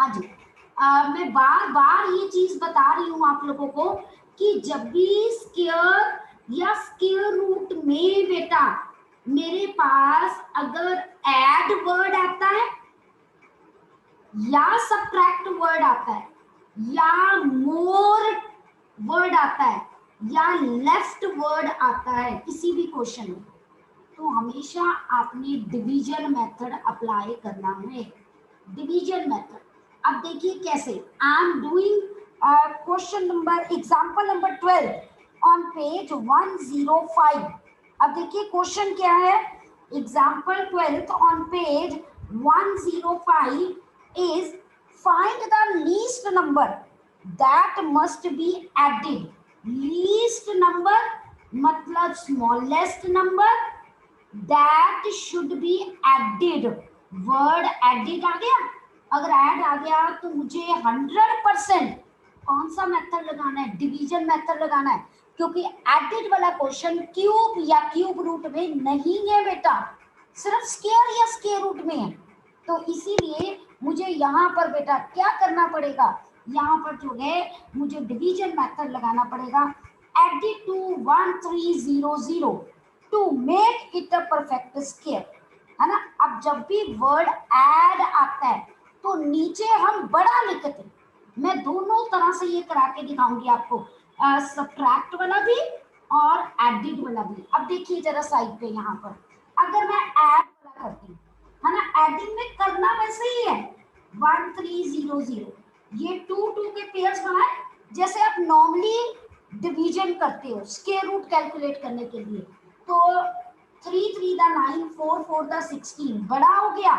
हाँ जी, मैं बार बार ये चीज बता रही हूँ आप लोगों को कि जब भी स्क्वायर या स्क्वायर रूट में बेटा मेरे पास अगर ऐड वर्ड आता है या सब्ट्रैक्ट वर्ड आता है या मोर वर्ड आता है या लेफ्ट वर्ड आता है किसी भी क्वेश्चन में, तो हमेशा आपने डिवीजन मेथड अप्लाई करना है। डिवीजन मेथड अब देखिए कैसे। I am doing question number example number 12 on page 105। अब देखिए क्वेश्चन क्या है। Example 12 on page 105 is find the least number that must be added। least number मतलब smallest number that should be added। word added आ गया, अगर add आ गया तो मुझे 100% कौन सा मेथड लगाना है, डिवीजन मेथड लगाना है, क्योंकि एडेड वाला क्वेश्चन क्यूब या क्यूब रूट में नहीं है बेटा, सिर्फ स्क्वायर या स्क्वायर रूट में है। तो इसीलिए मुझे यहाँ पर बेटा क्या करना पड़ेगा, यहाँ पर जो है मुझे डिवीजन मेथड लगाना पड़ेगा। Added to 1300 to make it a perfect square, है ना। अब जब भी वर्ड ऐड आता है तो नीचे हम बड़ा लिखते हैं। मैं दोनों तरह से ये करा के दिखाऊंगी आपको, सब्ट्रैक्ट वाला भी और एडिड वाला भी। अब देखिए जरा साइड पे यहाँ पर अगर मैं ऐड वाला करती हूँ, है ना, एडिंग में करना वैसे ही है 1300, ये 2 के पेयर्स बनाए जैसे आप नॉर्मली डिवीजन करते हो स्क्वायर रूट कैलकुलेट करने के लिए। तो 3 3 दा 9, 4 4 दा 16 बड़ा हो गया,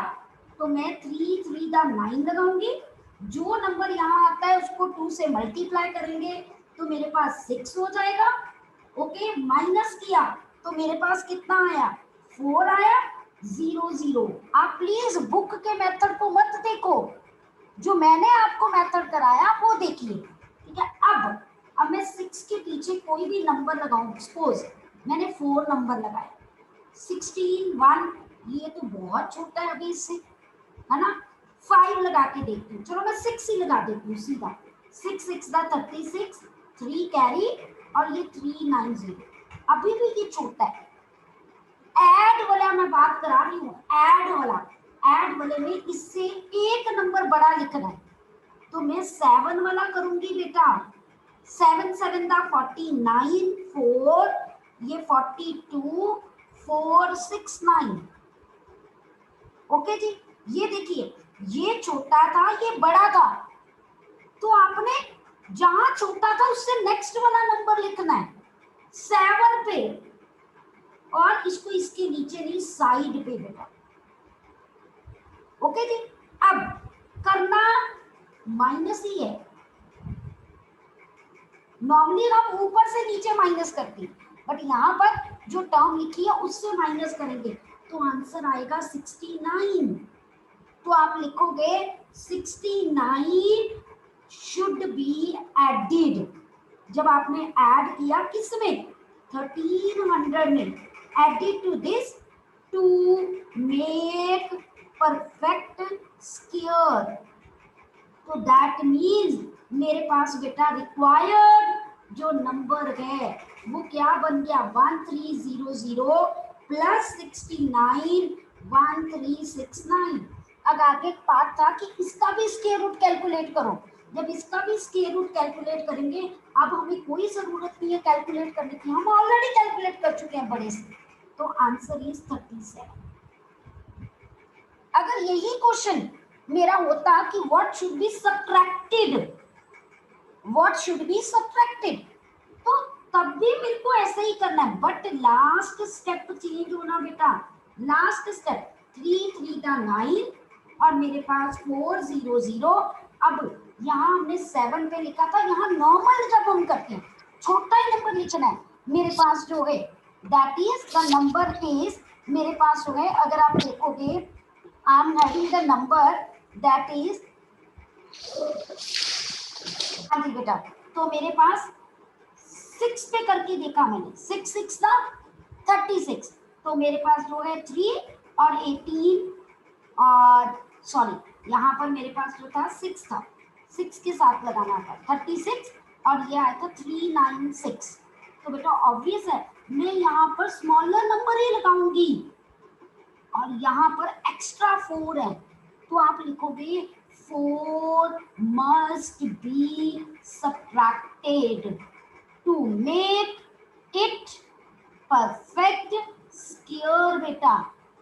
तो मैं 3 3 दा 9 लगाऊंगी। जो नंबर यहाँ आता है उसको 2 से मल्टीप्लाई करेंगे तो मेरे पास 6 हो जाएगा। ओके, माइनस किया तो मेरे पास कितना आया, 4 आया। 0 0। आप प्लीज बुक के मेथड को मत देखो, जो मैंने आपको मेथड कराया वो देखिए, ठीक है। अब मैं 6 के पीछे कोई भी नंबर लगाऊं, सपोज मैंने 4 नंबर लगाए, 16 1, ये तो बहुत छोटा है अभी इससे, है ना। 5 लगा के देखती हूँ, चलो मैं 6 ही लगा देती हूँ सीधा। 6 6 दा 36, 3 कैरी और ये 390, अभी भी ये छोटा है। ऐड वाला मैं बात करा रही हूँ, ऐड वाले में इससे एक नंबर बड़ा लिखना है, तो मैं 7 वाला करूंगी बेटा। 7 7 दा 49, 4 ये 42, 4 6 9। ओके जी, ये देखिए ये छोटा था ये बड़ा था, तो आपने जहां छोटा था उससे नेक्स्ट वाला नंबर लिखना है 7 पे, और इसको इसके नीचे नहीं साइड पे बेटा। ओके जी, अब करना माइनस ही है, नॉर्मली हम ऊपर से नीचे माइनस करते हैं, बट यहाँ पर जो टर्म लिखी है उससे माइनस करेंगे तो आंसर आएगा 69। तो आप लिखोगे 69 शुड बी एडेड। जब आपने ऐड किया किसमें, 1300 में, added to this to make perfect square, तो दैट मीन्स मेरे पास बेटा रिक्वायर्ड जो नंबर है वो क्या बन गया, 1300 प्लस 69 1369। अब आगे पार्ट था कि इसका भी स्क्वायर रूट कैलकुलेट करो। जब इसका भी स्क्वायर रूट कैलकुलेट करेंगे, अब हमें कोई जरूरत नहीं है कैलकुलेट करने की, हम ऑलरेडी कैलकुलेट कर चुके हैं बड़े से। तो आंसर इज 37। अगर यही क्वेश्चन मेरा होता कि what should be subtracted, what should be subtracted, तो तब भी मेरे को ऐसा ही करना है, बट लास्ट स्टेप चेंज होना बेटा। लास्ट स्टेप 3 3 दा 9 और मेरे पास 400। अब यहाँ हमने 7 पे लिखा था, यहाँ नॉर्मल जब हम करते हैं छोटा ही नंबर लिखना है। मेरे पास जो है that is the number is, मेरे पास जो है अगर आप देखोगे I am having the number that is, हाँ जी बेटा, तो मेरे पास 6 पे करके देखा मैंने, 6 6 था 36, तो मेरे पास जो है 3 और 18 और सॉरी यहाँ पर मेरे पास जो था 6 था, 6 के साथ लगाना था 36 और ये आया था 396। तो बेटा ऑब्वियस है मैं यहाँ पर स्मॉलर नंबर ही लगाऊंगी और यहाँ पर एक्स्ट्रा 4 है तो आप लिखोगे 4 must be subtracted to make it perfect square बेटा।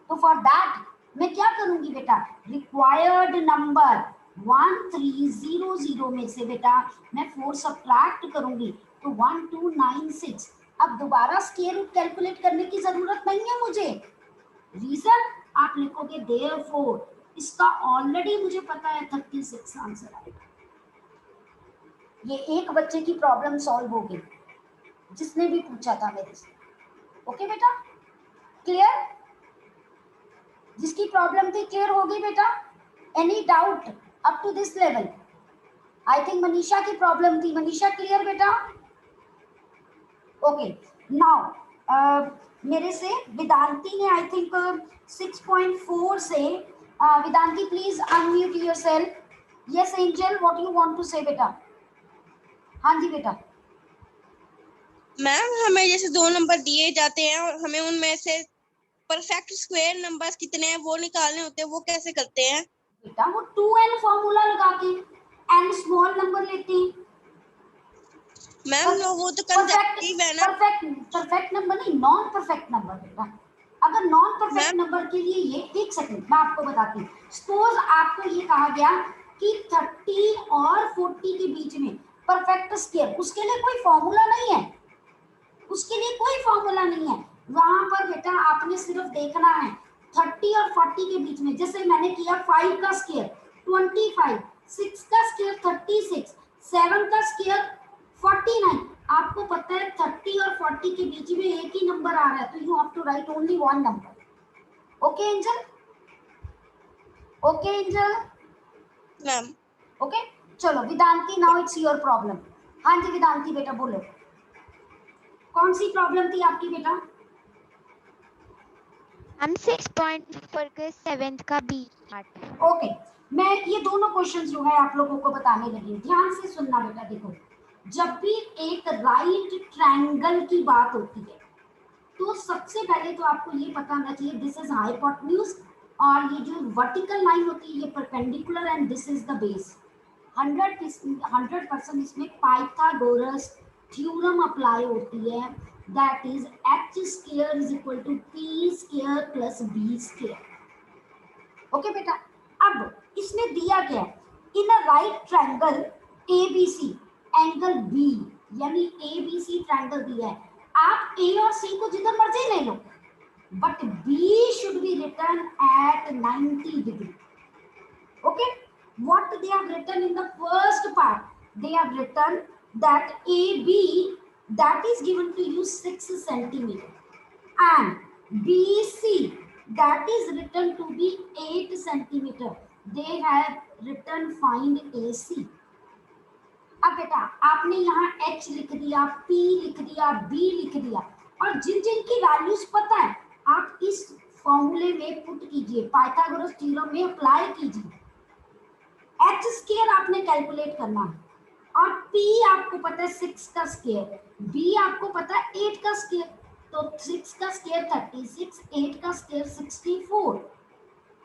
तो फॉर दैट मैं क्या करूंगी बेटा, रिक्वायर्ड नंबर 1300 में से बेटा मैं 4 सब्ट्रैक्ट करूंगी तो 1296। अब दोबारा स्क्वायर रूट कैलकुलेट करने की जरूरत नहीं है मुझे। रीजन आप लिखोगे देयरफॉर, इसका ऑलरेडी मुझे पता है 36 आंसर आएगा। ये एक बच्चे की प्रॉब्लम सॉल्व हो गई जिसने भी पूछा था मेरे से। ओके बेटा, क्लियर? जिसकी प्रॉब्लम थी क्लियर हो गई बेटा? Any doubt up to this level? I think Manisha की प्रॉब्लम थी। मनीषा क्लियर बेटा? ओके नाउ मेरे से वेदांती ने आई थिंक 6.4 से Vedanti please unmute yourself. Yes Angel what you want to say बेटा? हाँ जी बेटा। मैम हमें जैसे 2 नंबर दिए जाते हैं और हमें उनमें से परफेक्ट स्क्वायर नंबर्स कितने हैं वो निकालने होते हैं, वो कैसे करते हैं? बेटा वो 2n फॉर्मूला लगा के n स्मॉल नंबर लेते हैं। मैम वो तो कंसेप्टिव है ना। परफेक्ट नंबर नहीं, नॉन परफेक्ट नंबर बेटा। अगर नॉन परफेक्ट नंबर के लिए ये, एक सेकंड मैं आपको बताती हूँ। सपोज आपको ये कहा गया कि 30 और 40 के बीच में परफेक्ट स्क्वायर, उसके लिए कोई फॉर्मूला नहीं है, उसके लिए कोई फॉर्मूला नहीं है। वहां पर बेटा आपने सिर्फ देखना है 30 और 40 के बीच में, जैसे मैंने किया 5 का स्क्वायर 25, 6 का स्क्वायर 36, 7 का स्क्वायर 49। आपको पता है 30 और 40 के बीच में एक ही नंबर आ रहा है तो you have to write only one number. Okay Angel? Okay Angel? Ma'am okay चलो Vedanti now it's your problem. हाँ जी वेदांती बेटा बोलो, कौन सी प्रॉब्लम थी आपकी बेटा? हम 6.4 के 7th का बी पार्ट। ओके मैं ये दोनों क्वेश्चंस जो है आप लोगों को बताने लगी हूँ, ध्यान से सुनना बेटा। देखो जब भी एक राइट ट्रायंगल की बात होती है तो सबसे पहले तो आपको ये पता होना चाहिए दिस इज हाइपोटेन्यूज और ये जो वर्टिकल लाइन होती है ये perpendicular and this is the base. 100% इसमें पाइथागोरस थ्योरम अप्लाई होती है, that is h square is equal to p square plus b square. Okay बेटा, अब इसमें दिया गया in a right triangle ABC angle B, यानी ABC ट्रायंगल दिया है। आप A और C को जिधर मर्जी ले लो but B should be written at 90 degree. Okay, what they have written in the first part, they have written that AB that is given to you 6 centimeter and BC that is written to be 8 centimeter. They have written find AC. अब बेटा आपने यहाँ H लिख दिया, P लिख दिया, B लिख दिया और जिन जिन की वैल्यूज पता है आप इस फॉर्मूले में पुट कीजिए, पाइथागोरस थ्योरम में अप्लाई कीजिए। H स्क्वायर आपने कैलकुलेट करना है और P आपको पता है 6 का स्क्वायर, B आपको पता है 8 का स्क्वायर, तो 6 का स्क्वायर 36, 8 का स्क्वायर 64।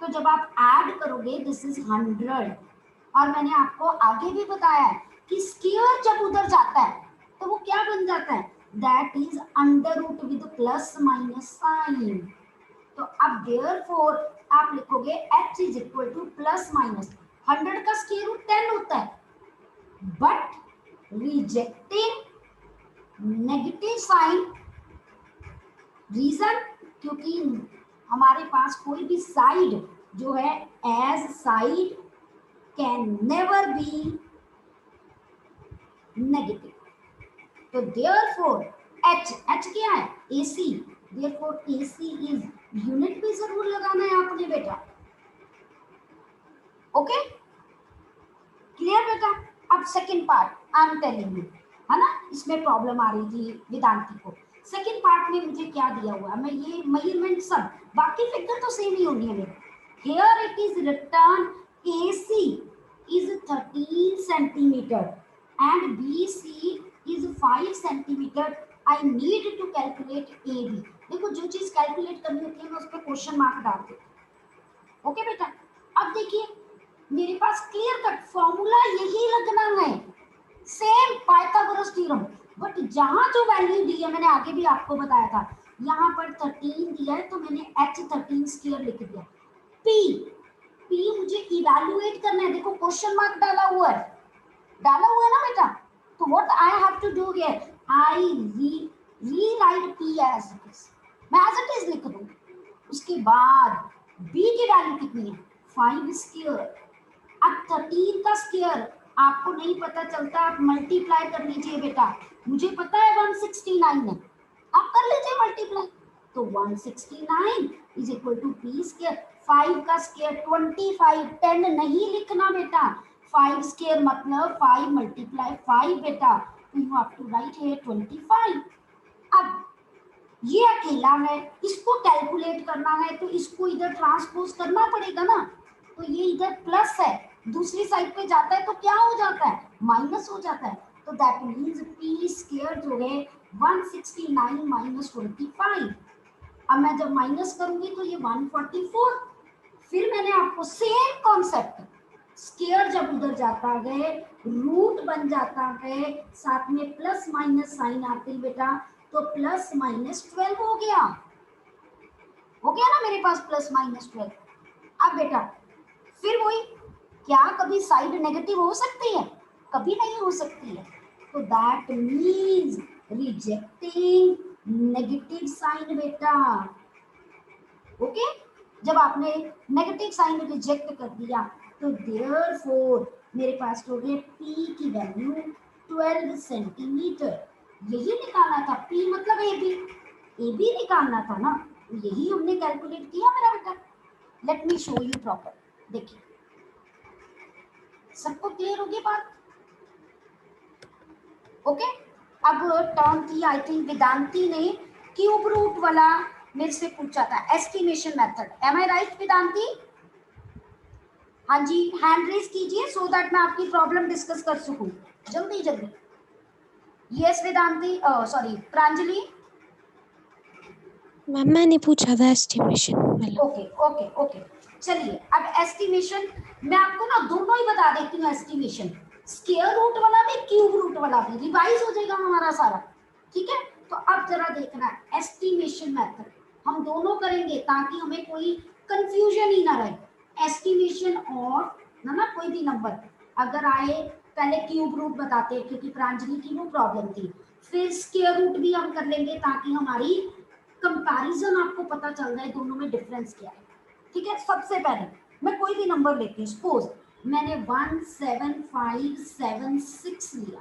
तो जब आप ऐड करोगे दिस इज 100। और मैंने आपको आगे भी बताया है कि स्क्वायर जब उधर जाता है तो वो क्या बन जाता है, that is under root with plus minus sign. तो अब देयरफॉर आप लिखोगे h is equal to plus minus 100 का स्क्वायर रूट 10 होता है but rejecting negative sign. Reason क्योंकि हमारे पास कोई भी साइड जो है as side can never be negative. तो देयरफॉर h क्या है, AC, therefore AC is unit भी जरूर लगाना है आपने बेटा। ओके क्लियर बेटा? अब second part I am telling you, है ना, इसमें प्रॉब्लम आ रही थी वेदांती को। सेकंड पार्ट में मुझे क्या दिया हुआ है, मैं ये मेजरमेंट सब बाकी फिगर तो सेम ही होनी है। Here it is return AC is 13 centimeter and BC is 5 centimeter. I need to calculate AB. देखो जो चीज कैलकुलेट करनी होती है मैं उस पर क्वेश्चन मार्क डालती हूँ। ओके बेटा, अब देखिए मेरे पास क्लियर कट फॉर्मूला यही लगना है, सेम पाइथागोरस थ्योरम, बट जहां जो वैल्यू दी है मैंने आगे भी आपको बताया था, यहाँ पर 13 दिया है तो मैंने H13 स्क्वायर लिख दिया। P मुझे इवैल्यूएट करना है, देखो क्वेश्चन मार्क डाला हुआ है ना बेटा, तो what I have to do here, I rewrite P as it is, मैं एज इट इज लिख दूं। उसके बाद B की वैल्यू कितनी है 5 स्क्वायर। अब 13 का स्क्वायर आपको नहीं पता चलता, आप मल्टीप्लाई कर लीजिए बेटा, मुझे पता है 169 है, आप कर लीजिए मल्टीप्लाई, तो 169 is equal to P square. 5 का स्क्वायर 25, 10 नहीं लिखना बेटा, 5 स्क्वायर मतलब 5 मल्टीप्लाई 5 बेटा, तो you have to write here 25। अब ये अकेला है, इसको कैलकुलेट करना है तो इसको इधर ट्रांसपोज करना पड़ेगा ना, तो ये इधर प्लस है, दूसरी साइड पे जाता है तो क्या हो जाता है माइनस हो जाता है, तो दैट मींस P स्क्वायर जो है 169 माइनस 25। अब मैं जब माइनस करूंगी तो ये 144। फिर मैंने आपको सेम कॉन्सेप्ट, स्क्वायर जब उधर जाता है रूट बन जाता है, साथ में प्लस माइनस साइन आते हैं बेटा, तो प्लस माइनस 12 हो गया ना मेरे पास प्लस माइनस 12। अब बेटा फिर वही, क्या कभी साइड नेगेटिव हो सकती है, कभी नहीं हो सकती है, तो that means rejecting negative sign बेटा। ओके, जब आपने नेगेटिव साइन रिजेक्ट कर दिया तो देयरफॉर मेरे पास हो गया P की वैल्यू 12 सेंटीमीटर, यही निकालना था, P मतलब AB निकालना था ना, यही हमने कैलकुलेट किया मेरा बेटा। Let me show you proper, देखिए सबको क्लियर होगी बात। ओके, अब टर्म की आई थिंक वेदांती ने क्यूब रूट वाला मेरे से पूछा था, estimation method, M I right Vedanti? हाँ जी, हैंड रेज कीजिए सो दैट मैं आपकी प्रॉब्लम डिस्कस कर सकूं जल्दी जल्दी। Yes Vedanti, sorry Pranjali. Ma'am मैंने पूछा था एस्टिमेशन वाला। ओके ओके ओके, चलिए अब एस्टिमेशन मैं आपको ना दोनों ही बता देती हूँ, एस्टिमेशन स्क्वायर रूट वाला भी क्यूब रूट वाला भी रिवाइज हो जाएगा हमारा सारा, ठीक है। तो अब जरा देखना एस्टिमेशन मेथड हम दोनों करेंगे ताकि हमें कोई कंफ्यूजन ही ना रहे। एस्टिमेशन और ना कोई भी नंबर अगर आए, पहले क्यूब रूट बताते हैं क्योंकि प्रांजलि की वो प्रॉब्लम थी, फिर स्क्वायर रूट भी हम कर लेंगे ताकि हमारी कंपैरिजन आपको पता चल जाए दोनों में डिफरेंस क्या है, ठीक है। सबसे पहले मैं कोई भी नंबर लेती हूँ, सपोज मैंने 17576 लिया,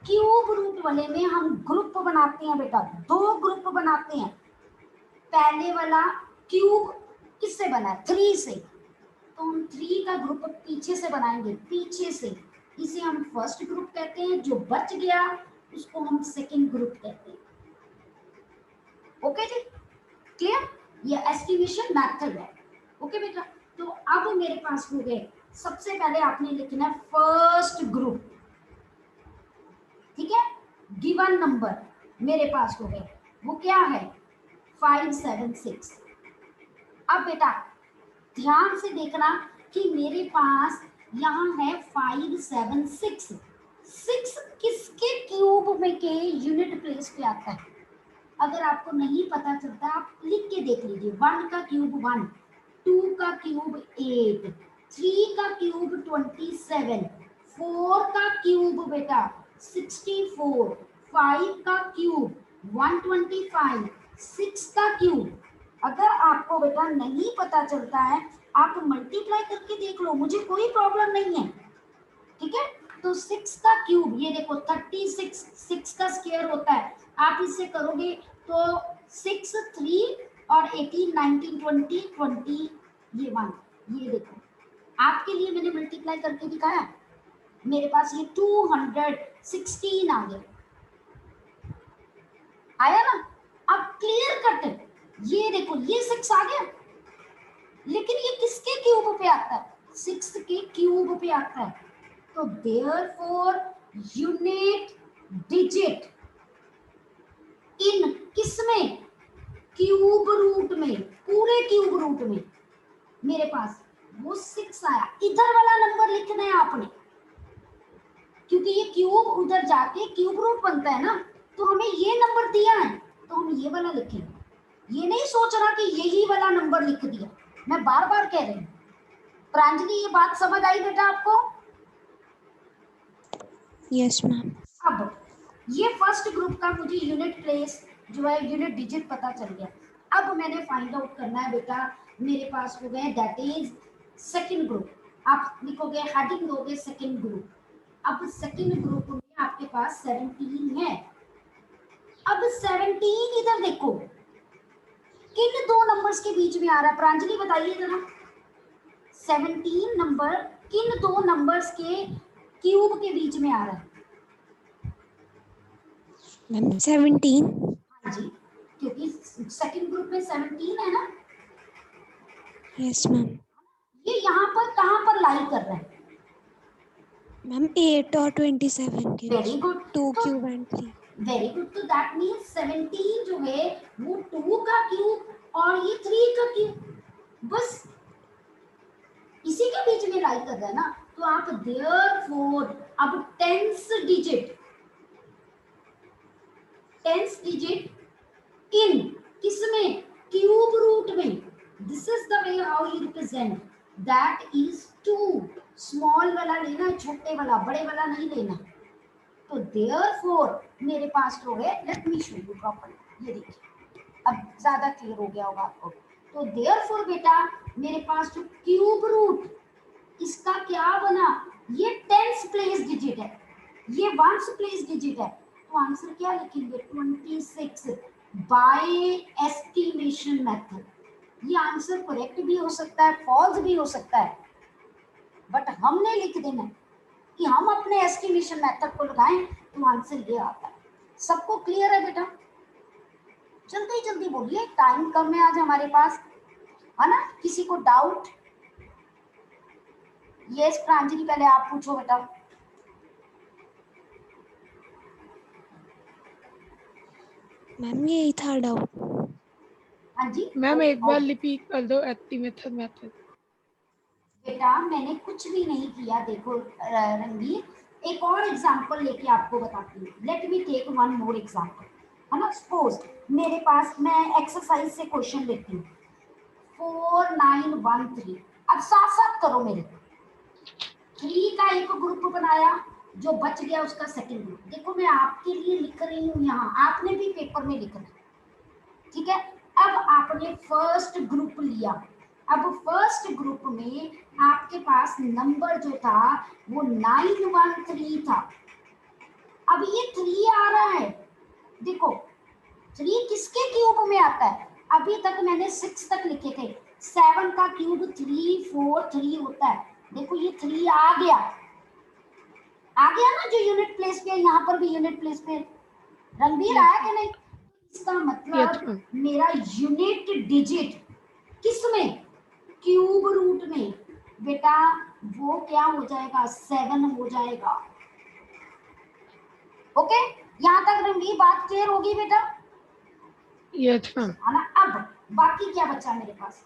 क्यूब रूट वाले में हम ग्रुप बनाते हैं बेटा, दो ग्रुप बनाते हैं। पहले वाला क्यूब किससे बना है 3 से, तो हम 3 का ग्रुप पीछे से बनाएंगे, पीछे से, इसे हम फर्स्ट ग्रुप कहते हैं, जो बच गया उसको हम सेकंड ग्रुप कहते हैं। ओके जी, क्लियर, ये एस्टिमेशन मेथड है। ओके बेटा, तो अब मेरे पास हो गए, सबसे पहले आपने लिखना है फर्स्ट ग्रुप, ठीक है। गिवन नंबर मेरे पास हो गए, वो क्या है 576। अब बेटा ध्यान से देखना कि मेरे पास यहाँ है 576, 6 किसके क्यूब में के यूनिट प्लेस पे आता है, अगर आपको नहीं पता चलता आप लिख के देख लीजिए। 1 का क्यूब 1, 2 का क्यूब 8, 3 का क्यूब 27, 4 का क्यूब बेटा 64, 5 का क्यूब 125, 6 का क्यूब। अगर आपको बेटा नहीं पता चलता है आप मल्टीप्लाई करके देख लो, मुझे कोई प्रॉब्लम नहीं है, ठीक है। तो 6 का क्यूब ये देखो 36, 6 का स्क्वायर होता है, आप इससे करोगे तो 6, 3 और 18, 19, 20, 20 ये 1, ये देखो आपके लिए मैंने मल्टीप्लाई करके दिखाया, मेरे पास ये 216 आ गया, आया ना। अब क्लियर कट ये देखो ये 6 आ गया, लेकिन ये किसके क्यूब पे आता है 6 के क्यूब पे आता है। तो देयरफॉर यूनिट डिजिट इन किसमें, क्यूब रूट में, पूरे क्यूब रूट में मेरे पास वो 6 आया। इधर वाला नंबर लिखना है आपने, क्योंकि ये क्यूब उधर जाके क्यूब रूट बनता है ना, तो हमें ये नंबर दिया है तो हम ये वाला लिखेंगे। ये नहीं सोच रहा कि यही वाला नंबर लिख दिया, मैं बार बार कह रही हूँ। प्रांजलि ये बात समझ आई बेटा आपको? Yes, ma'am. अब ये फर्स्ट ग्रुप का मुझे यूनिट प्लेस जो है यूनिट डिजिट पता चल गया। अब मैंने फाइंड आउट करना है बेटा, मेरे पास हो गए दैट इज सेकंड ग्रुप। आप लिखोगे हेडिंग दोगे सेकंड ग्रुप। अब सेकंड ग्रुप में आपके पास 17 है। अब 17 इधर देखो किन दो नंबर्स के बीच में आ रहा है, प्रांजलि बताइए जरा। 17 नंबर किन दो नंबर्स के क्यूब के बीच में आ रहा है? Ma'am, 17. हाँ जी, क्योंकि सेकंड ग्रुप में 17 है ना। Yes, ma'am. ये यहाँ पर कहाँ पर लाई कर रहा है? Ma'am, 8 और 27 के very beach. Good, 2 cube and 3. Very good. तो दैट मीन्स 17 जो है वो 2 का क्यूब और ये 3 का क्यूब, बस इसी के बीच में लाई कर रहा है ना। तो आप देयरफॉर अब टेंस डिजिट इन किसमें, क्यूब रूट में, this is the way how you represent, that is 2। Small वाला लेना, छोटे वाला, बड़े वाला नहीं लेना। तो देयरफॉर मेरे पास हो गए, let me show you properly, ये देखिए अब ज्यादा क्लियर हो गया होगा आपको। तो देयरफॉर बेटा मेरे पास जो क्यूब रूट इसका क्या बना, ये टेंस प्लेस डिजिट है, ये वंस प्लेस डिजिट है। तो आंसर क्या लिखेंगे, 26 बाय एस्टिमेशन मेथड। ये आंसर करेक्ट भी हो सकता है, फॉल्स भी हो सकता है, बट हमने लिख देना है कि हम अपने एस्टिमेशन मेथड को लगाएं तो आंसर ये आता है। सबको क्लियर है बेटा? जल्दी जल्दी बोलिए, टाइम कम है आज हमारे पास, है ना। किसी को डाउट? यस प्रांजलि, पहले आप पूछो बेटा। मैम यही था डाउट। हाँ जी मैम एक बार रिपीट कर दो एस्टिमेशन मेथड। बेटा मैंने कुछ भी नहीं किया, देखो रणवीर, एक और एग्जांपल लेके आपको बताती हूँ। Let me take one more example, है ना। सपोज मेरे पास, मैं एक्सरसाइज से क्वेश्चन लेती हूँ 4913। अब साथ साथ करो मेरे। 3 का एक ग्रुप बनाया, जो बच गया उसका सेकंड ग्रुप। देखो मैं आपके लिए लिख रही हूँ यहाँ, आपने भी पेपर में लिखना है, ठीक है। अब आपने फर्स्ट ग्रुप लिया, अब फर्स्ट ग्रुप में आपके पास नंबर जो था वो 913 था। अब ये 3 आ रहा है, देखो 3 किसके क्यूब में आता है? अभी तक मैंने 6 तक लिखे थे, 7 का क्यूब 343 होता है। देखो ये 3 आ गया ना, जो यूनिट प्लेस पे है, यहाँ पर भी यूनिट प्लेस पे रणबीर आया कि नहीं? इसका मतलब मेरा यूनिट डिजिट किसमें, क्यूब रूट में, बेटा वो क्या हो जाएगा, 7 हो जाएगा। ओके, यहाँ तक रणबीर बात क्लियर होगी बेटा? Yes ma'am. है ना। अब बाकी क्या बचा मेरे पास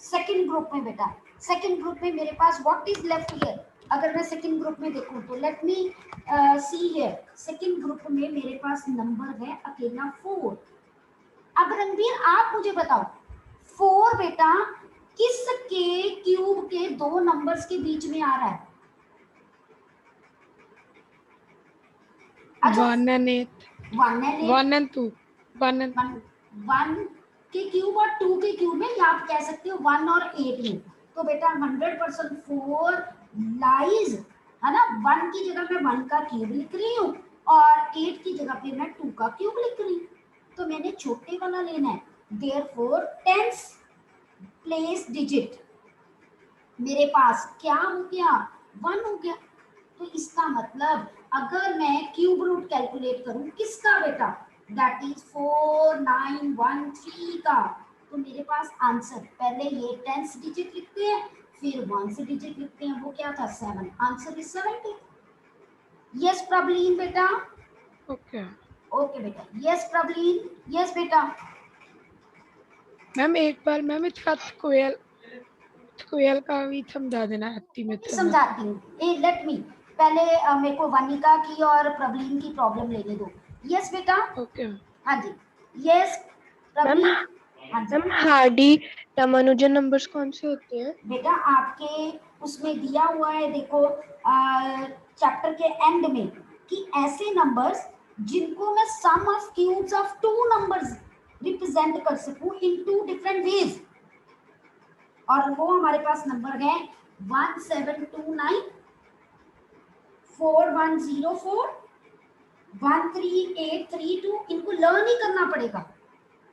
सेकंड ग्रुप में बेटा? सेकंड ग्रुप में मेरे पास व्हाट इज लेफ्ट हियर? अगर मैं सेकंड ग्रुप में देखूं तो let me see here, second group में मेरे पास नंबर है अकेला 4। अब रणबीर आप मुझे बताओ, 4 बेटा किसके क्यूब के 2 नंबर्स के बीच में आ रहा है? अच्छा, 1 and 8, 1 and 2, 1 and 2। 1 के क्यूब और 2 के क्यूब में, या आप कह सकते हो 1 और 8 में। तो बेटा 100% 4 लाइज, है ना। 1 की जगह मैं 1 का क्यूब लिख रही हूँ और 8 की जगह पे मैं 2 का क्यूब लिख रही हूँ। तो मैंने छोटे वाला लेना है, देयरफॉर टेंस प्लेस डिजिट मेरे पास क्या हो गया, 1 हो गया। तो इसका मतलब अगर मैं क्यूब रूट कैलकुलेट करूं किसका बेटा, दैट इज 4913 का, तो मेरे पास आंसर, पहले ये टेंस डिजिट लिखते हैं, फिर 1 से डिजिट लिखते हैं, वो क्या था 7, आंसर इज 70। यस प्रबलीन बेटा, ओके ओके बेटा, यस प्रबलीन, यस बेटा। मैम एक बार मैम इसका स्क्वायर का भी समझा देना एस्टीमेट। समझाती हूँ, लेट मी पहले मेरे को वनिका की और प्रबलीन की प्रॉब्लम लेने दो। यस बेटा, ओके हाँ जी, यस प्रबलीन, हाँ जी मैम हार्डी रामानुजन नंबर्स कौन से होते हैं? बेटा आपके उसमें दिया हुआ है, देखो चैप्टर के एंड में, कि ऐसे नंबर्स जिनको मैं sum of cubes of two numbers represent कर सकूं इन टू डिफरेंट वेज, और वो हमारे पास नंबर है 1729, 4104, 13832। इनको लर्न ही करना पड़ेगा,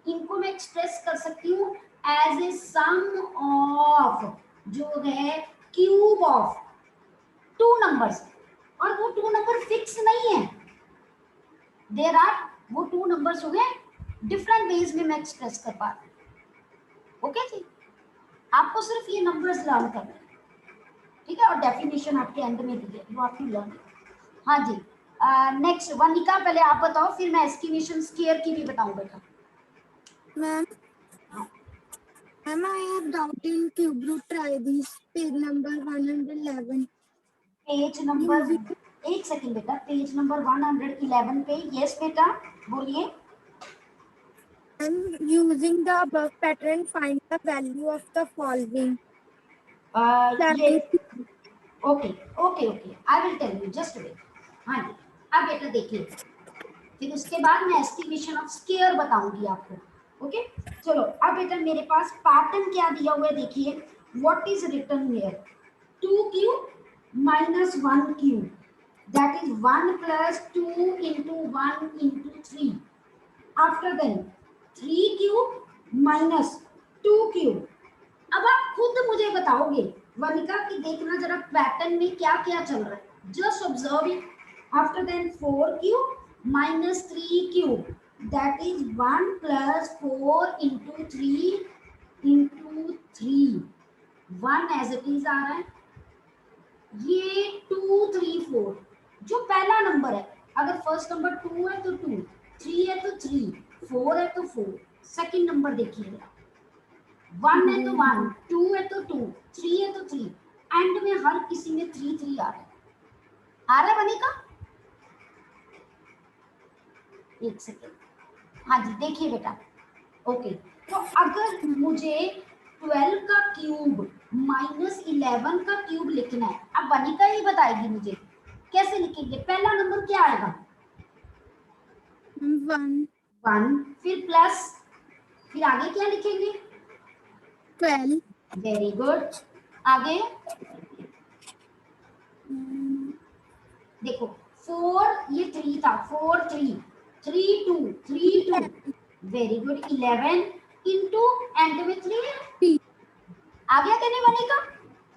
इनको मैं एक्सप्रेस कर सकती हूँ एज ए सम ऑफ जो है क्यूब ऑफ टू नंबर्स, और वो टू नंबर फिक्स नहीं है, देयर आर वो टू नंबर्स हो गए डिफरेंट वेज में मैं एक्सप्रेस कर पा रही हूँ। ओके जी, आपको सिर्फ ये नंबर्स लर्न करने हैं, ठीक है, और डेफिनेशन आपके एंड में दी है, वो आपकी लर्न। हाँ जी, नेक्स्ट वनिका, पहले आप बताओ, फिर मैं एस्टिमेशन स्क्वायर की भी बताऊं बेटा। Ma'am, I have doubt in cube root. Try this. Page number 111. Page number, एक सेकंड बेटा, पेज नंबर 111 पे, यस बेटा बोलिए। And using the above pattern, find the value of the following. ये okay okay okay, I will tell you, just wait. हाँ जी, अब बेटा देखिए, फिर उसके बाद मैं एस्टिमेशन ऑफ स्क्वायर बताऊंगी आपको। ओके चलो, अब बेटा मेरे पास पैटर्न क्या दिया हुआ है, देखिए what is written here, 2q minus 1q, that is 1 plus 2 into 1 into 3, after then 3q minus 2q। अब आप खुद मुझे बताओगे वनिका की, देखना जरा पैटर्न में क्या क्या चल रहा है, just observe it. After then 4q minus 3q, that is 1 plus 4 into 3 into 3, 1 as it is आ रहा है, ये 2 3 4 जो पहला नंबर है, अगर फर्स्ट नंबर 2 है तो 2, 3 है तो 3, 4 है तो 4, सेकंड नंबर देखिएगा, 1 है तो 1, 2 है तो 2, 3 है तो 3, एंड में हर किसी में 3 3 आ रहा है वनिका? एक सेकेंड, हाँ जी देखिए बेटा, ओके, तो अगर मुझे 12 का क्यूब माइनस 11 का क्यूब लिखना है, अब वनिका ही बताएगी मुझे कैसे लिखेंगे। पहला नंबर क्या आएगा? 1, फिर प्लस, फिर आगे क्या लिखेंगे? 12. वेरी गुड, आगे देखो 4, ये 3 था, 4 3 3 2 3 2, वेरी गुड, 11 इंटू एंड में 3 आ गया कहने वाले का।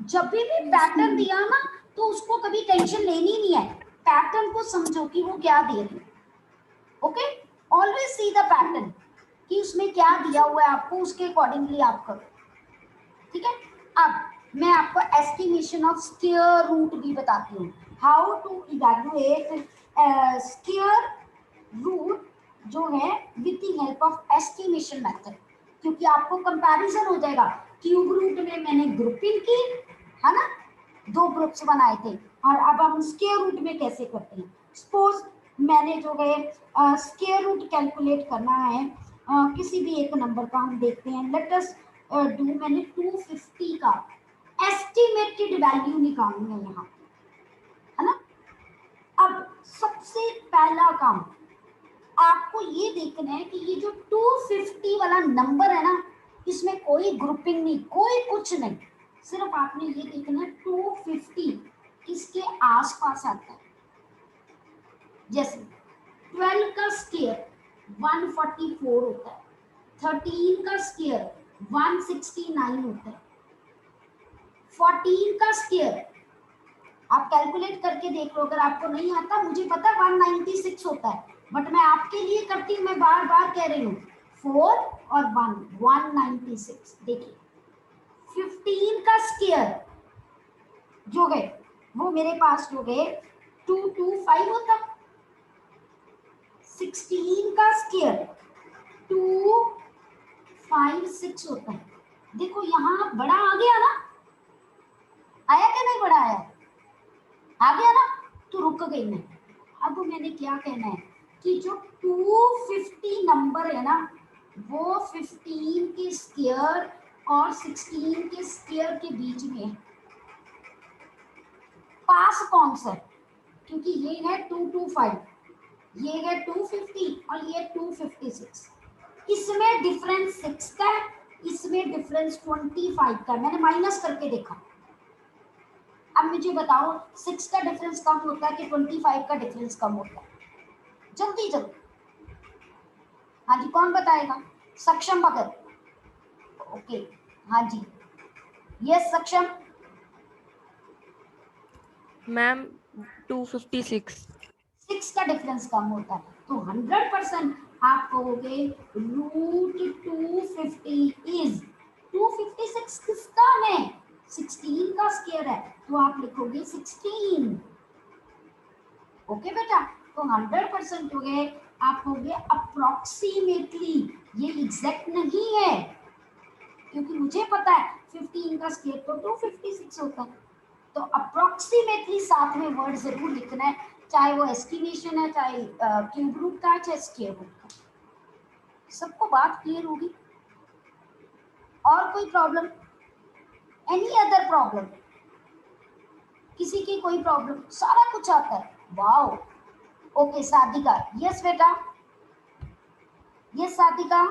जब भी पैटर्न दिया ना तो उसको कभी टेंशन लेनी नहीं है, पैटर्न को समझो कि वो क्या दे रही है। Okay, always see the pattern कि उसमें क्या दिया हुआ है, आपको उसके अकॉर्डिंगली आप करो, ठीक है। अब मैं आपको एस्टिमेशन ऑफ स्क्वायर रूट भी बताती हूँ, how to evaluate square root जो है with the help of estimation method, क्योंकि आपको कंपैरिजन हो जाएगा। क्यूब रूट में मैंने ग्रुपिंग की है ना, 2 ग्रुप्स बनाए थे, और अब हम स्क्वायर रूट में कैसे करते हैं। सपोज मैंने जो है स्क्वायर रूट कैलकुलेट करना है किसी भी एक नंबर का, हम देखते हैं, लेट अस डू, मैंने 250 का एस्टिमेटेड वैल्यू निकालनी है यहाँ, है ना। अब सबसे पहला काम आपको ये देखना है कि ये जो 250 वाला नंबर है ना, इसमें कोई ग्रुपिंग नहीं, कोई कुछ नहीं, सिर्फ आपने ये देखना है 250 किसके आसपास आता है। जैसे 12 का स्क्वायर 144 होता है, 13 का स्क्वायर 169 होता है, 14 का स्क्वायर आप कैलकुलेट करके देख लो, अगर आपको नहीं आता, मुझे पता 196 होता है, बट मैं आपके लिए करती हूँ, मैं बार बार कह रही हूँ, 4 और 1 196। देखिए 15 का स्क्वायर जो गए वो मेरे पास जो गए 225 होता, 16 का स्क्वायर 256 होता है। देखो यहाँ बड़ा आ गया ना, आया क्या नहीं बड़ा आया, आ गया ना, तो रुक गई मैं। अब मैंने क्या कहना है कि जो 250 नंबर है ना वो 15 के स्क्वायर और 16 के स्क्वायर के बीच में है। पास कौन सा है, क्योंकि ये है 225, ये है 250 और ये 256। इसमें डिफरेंस 6 का है, इसमें डिफरेंस 25 का है। मैंने माइनस करके देखा। अब मुझे बताओ 6 का डिफरेंस कम होता है कि 25 का डिफरेंस कम होता है? जल्दी जल्दी, हाँ जी, कौन बताएगा? सक्षम भगत, ओके, हाँ जी, यस सक्षम। मैम 256। 6 का डिफरेंस कम होता है, तो 100% आप कहोगे रूट 250 इज 256 किसका है? 16 का स्क्वायर है, तो आप लिखोगे 16। ओके बेटा, तो 100% हो गए। आप हो गए अप्रोक्सीमेटली, ये एग्जैक्ट नहीं है क्योंकि मुझे पता है 15 का स्क्वायर तो 256 होता है। तो अप्रोक्सीमेटली साथ में वर्ड जरूर लिखना है, चाहे वो एस्टिमेशन है, चाहे क्यूब रूट का, चाहे स्क्वायर रूट का। सबको बात क्लियर होगी? और कोई प्रॉब्लम? Any other problem? किसी की कोई प्रॉब्लम? सारा कुछ आता है, वाओ। ओके साधिका, यस बेटा, यस साधिका।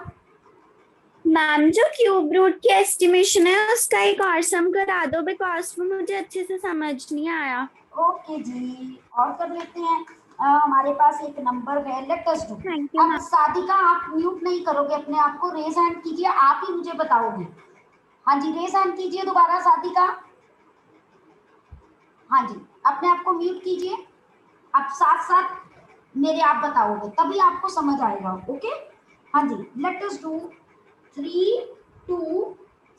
मैम जो क्यूब रूट की एस्टिमेशन है उसका एक और सम करा दो, बिकॉज वो मुझे अच्छे से समझ नहीं आया। ओके जी, और कर लेते हैं। हमारे पास एक नंबर है, let us do. Thank you अब मैम। साधिका आप म्यूट नहीं करोगे अपने आप को, रेज हैंड कीजिए, आप ही मुझे बताओगे। हाँ जी, रेज हैंड कीजिए दोबारा साधिका। हाँ जी, अपने आप को म्यूट कीजिए, आप साथ साथ मेरे आप बताओगे तभी आपको समझ आएगा। ओके, हाँ जी, लेट अस डू 3 2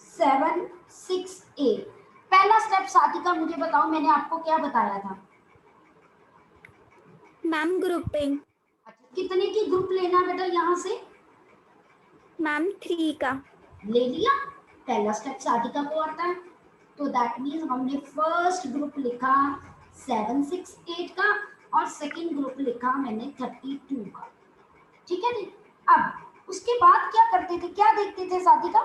7 6 8। पहला स्टेप साधिका मुझे बताओ, मैंने आपको क्या बताया था? Ma'am grouping. अच्छा, कितने की ग्रुप लेना बेटा यहाँ से? मैम 3 का। ले लिया, पहला स्टेप साधिका को आता है, तो दैट मीन्स हमने फर्स्ट ग्रुप लिखा 7 6 8 का और सेकंड ग्रुप लिखा मैंने 32 का। ठीक है जी। अब उसके बाद क्या करते थे, क्या देखते थे साधिका?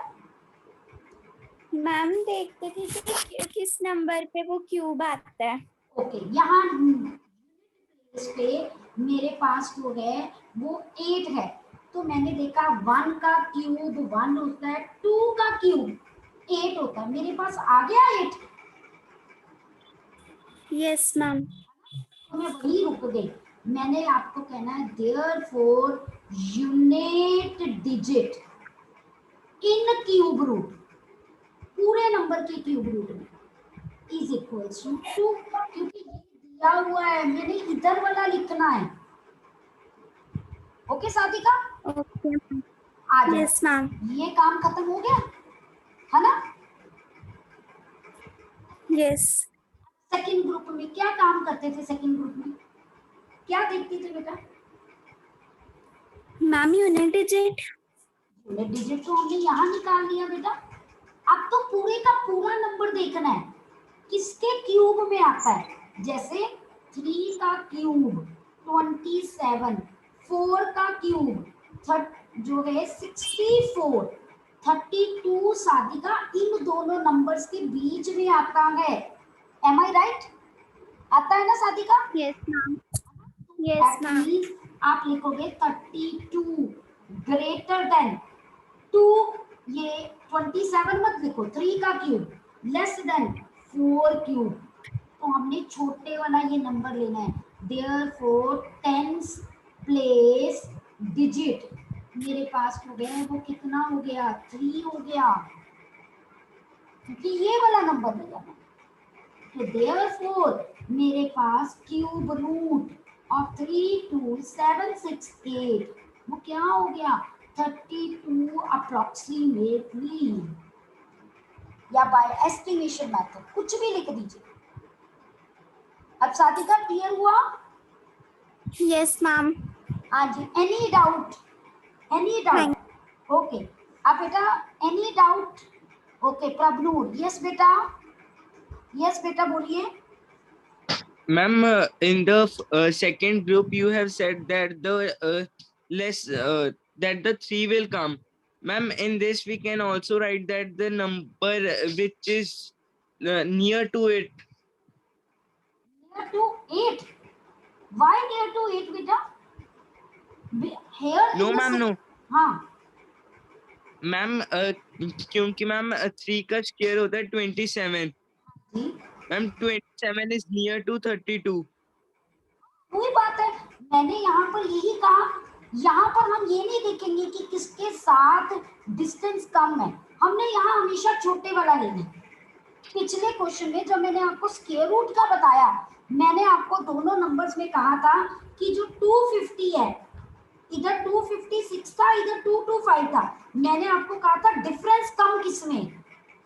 मैम देखते थे कि किस नंबर पे वो क्यूब आता है। ओके, यहाँ इस पे मेरे पास जो है वो 8 है, तो मैंने देखा 1 का क्यूब 1 होता है, 2 का क्यूब 8 होता है, मेरे पास आ गया 8। Yes ma'am. तो मैं वही रुक गई। मैंने आपको कहना है therefore unit digit in cube root, पूरे नंबर के क्यूब रूट में इज इक्वल्स टू 2, क्योंकि ये दिया हुआ है, मैंने इधर वाला लिखना है। ओके साधिका, ओके आ जाओ। Yes ma'am. ये काम खत्म हो गया है ना? यस सेकंड ग्रुप में क्या काम करते थे? सेकंड ग्रुप में क्या देखते थे बेटा? Ma'am unit digit. Unit digit तो हमने यहाँ निकाल लिया बेटा। अब तो पूरे का पूरा नंबर देखना है, किसके क्यूब में आता है। जैसे 3 का क्यूब 27, 4 का क्यूब जो है 64, 32 साधिका इन दोनों नंबर्स के बीच में आता है। Am I right? आता है ना Sadhika? Yes ma'am. Yes ma'am. आप लिखोगे 32 ग्रेटर देन 2, ये 27 मत लिखो, 3 का क्यूब लेस देन 4 क्यूब, तो हमने छोटे वाला ये नंबर लेना है। देयरफॉर टेंस प्लेस डिजिट मेरे पास हो गया है, वो कितना हो गया? 3 हो गया, क्योंकि ये वाला नंबर लेना है। तो देयरफॉर मेरे पास क्यूब रूट ऑफ 3 2 7 6 8 वो क्या हो गया? 32 अप्रोक्सीमेटली, या बाय एस्टिमेशन मेथड, कुछ भी लिख दीजिए। अब साथिका क्लियर हुआ? Yes ma'am. हाँ जी, any doubt? Any doubt? Okay, अब बेटा any doubt? Okay, Prabhnoor, yes बेटा, यस बेटा बोलिए। Ma'am, in the second group, you have said that the that the 3 will come. Ma'am, in this we can also write that the number which is near to it. Near to 8. Why near to 8 बेटा? Here No, ma'am, no. हाँ, ma'am क्योंकि ma'am 3 का square होता है 27. जी ma'am 27 is near to 32. वही बात है, मैंने यहाँ पर यही कहा। यहाँ पर हम ये नहीं देखेंगे कि किसके साथ डिस्टेंस कम है, हमने यहाँ हमेशा छोटे वाला लेना है। पिछले क्वेश्चन में जब मैंने आपको स्क्वायर रूट का बताया, मैंने आपको दोनों नंबर्स में कहा था कि जो 250 है, इधर 256 था, इधर 225 था। मैंने आपको कहा था डिफरेंस कम किसमें,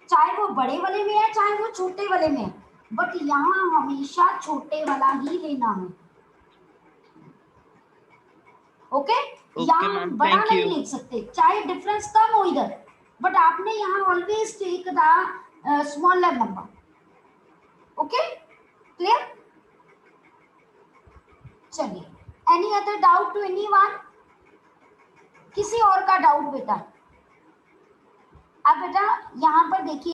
चाहे वो बड़े वाले में है चाहे वो छोटे वाले में है, बट यहाँ हमेशा छोटे वाला ही लेना है। ओके, यहाँ ma'am, बड़ा thank नहीं you. लिख सकते, चाहे डिफरेंस कम हो इधर, बट आपने यहाँ always take the smaller number. Okay, clear? चलिए, any other doubt to anyone? किसी और का डाउट बेटा? अब बेटा यहाँ पर देखिए,